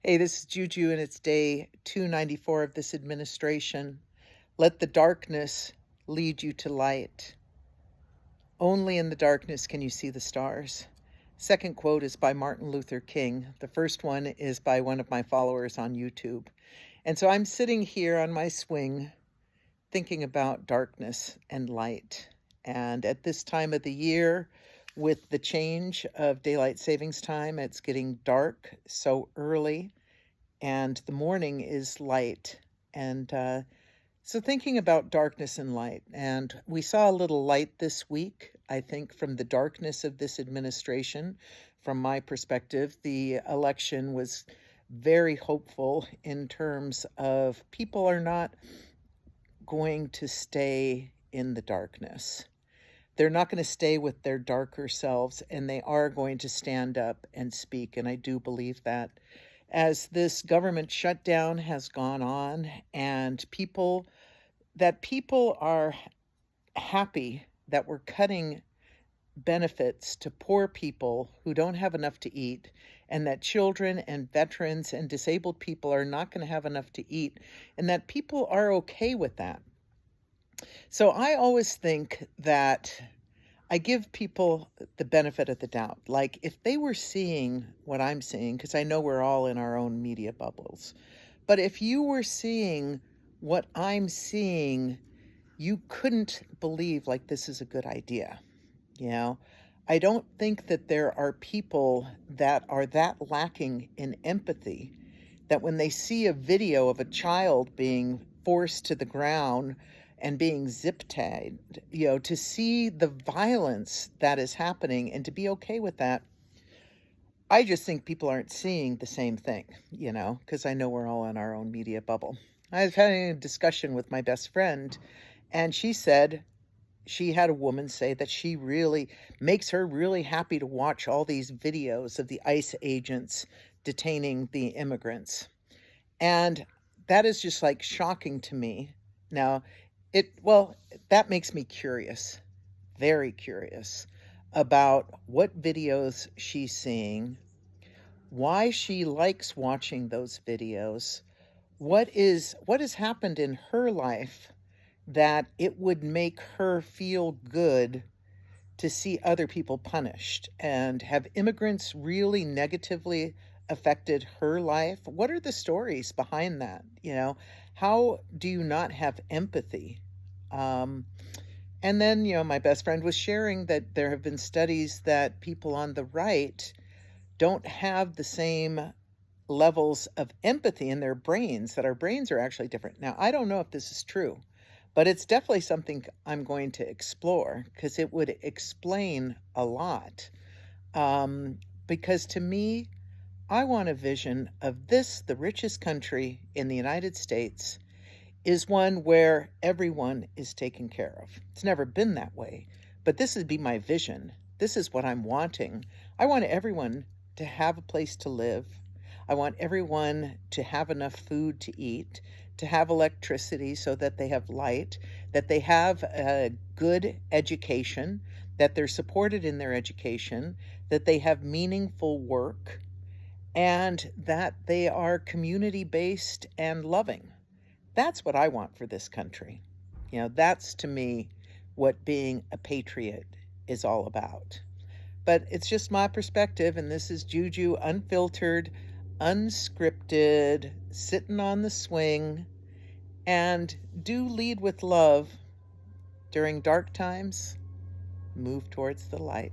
Hey, this is Juju, and it's day 294 of this administration. Let the darkness lead you to light. Only in the darkness can you see the stars. Second quote is by Martin Luther King. The first one is by one of my followers on YouTube. And so I'm sitting here on my swing thinking about darkness and light. And at this time of the year, with the change of daylight savings time, it's getting dark so early and the morning is light. And so thinking about darkness and light, and we saw a little light this week, I think, from the darkness of this administration. From my perspective, the election was very hopeful in terms of people are not going to stay in the darkness. They're not going to stay with their darker selves, and they are going to stand up and speak. And I do believe that as this government shutdown has gone on and people are happy that we're cutting benefits to poor people who don't have enough to eat, and that children and veterans and disabled people are not going to have enough to eat, and that people are okay with that. So I always think that I give people the benefit of the doubt. Like if they were seeing what I'm seeing, because I know we're all in our own media bubbles, but if you were seeing what I'm seeing, you couldn't believe like this is a good idea. You know, I don't think that there are people that are that lacking in empathy that when they see a video of a child being forced to the ground and being zip tagged, to see the violence that is happening and to be okay with that. I just think people aren't seeing the same thing, because I know we're all in our own media bubble. I was having a discussion with my best friend, and she said she had a woman say that she really makes her really happy to watch all these videos of the ICE agents detaining the immigrants. And that is just like shocking to me. Now, that makes me curious, very curious about what videos she's seeing, why she likes watching those videos, what has happened in her life that it would make her feel good to see other people punished, and have immigrants really negatively affected her life? What are the stories behind that? How do you not have empathy? Um, and then, my best friend was sharing that there have been studies that people on the right don't have the same levels of empathy in their brains, that our brains are actually different. Now, I don't know if this is true, but it's definitely something I'm going to explore because it would explain a lot. Because to me, I want a vision of this, the richest country in the United States, is one where everyone is taken care of. It's never been that way, but this would be my vision. This is what I'm wanting. I want everyone to have a place to live. I want everyone to have enough food to eat, to have electricity so that they have light, that they have a good education, that they're supported in their education, that they have meaningful work, and that they are community-based and loving. That's what I want for this country. That's to me what being a patriot is all about. But it's just my perspective, and this is Juju, unfiltered, unscripted, sitting on the swing. And do lead with love. During dark times, move towards the light.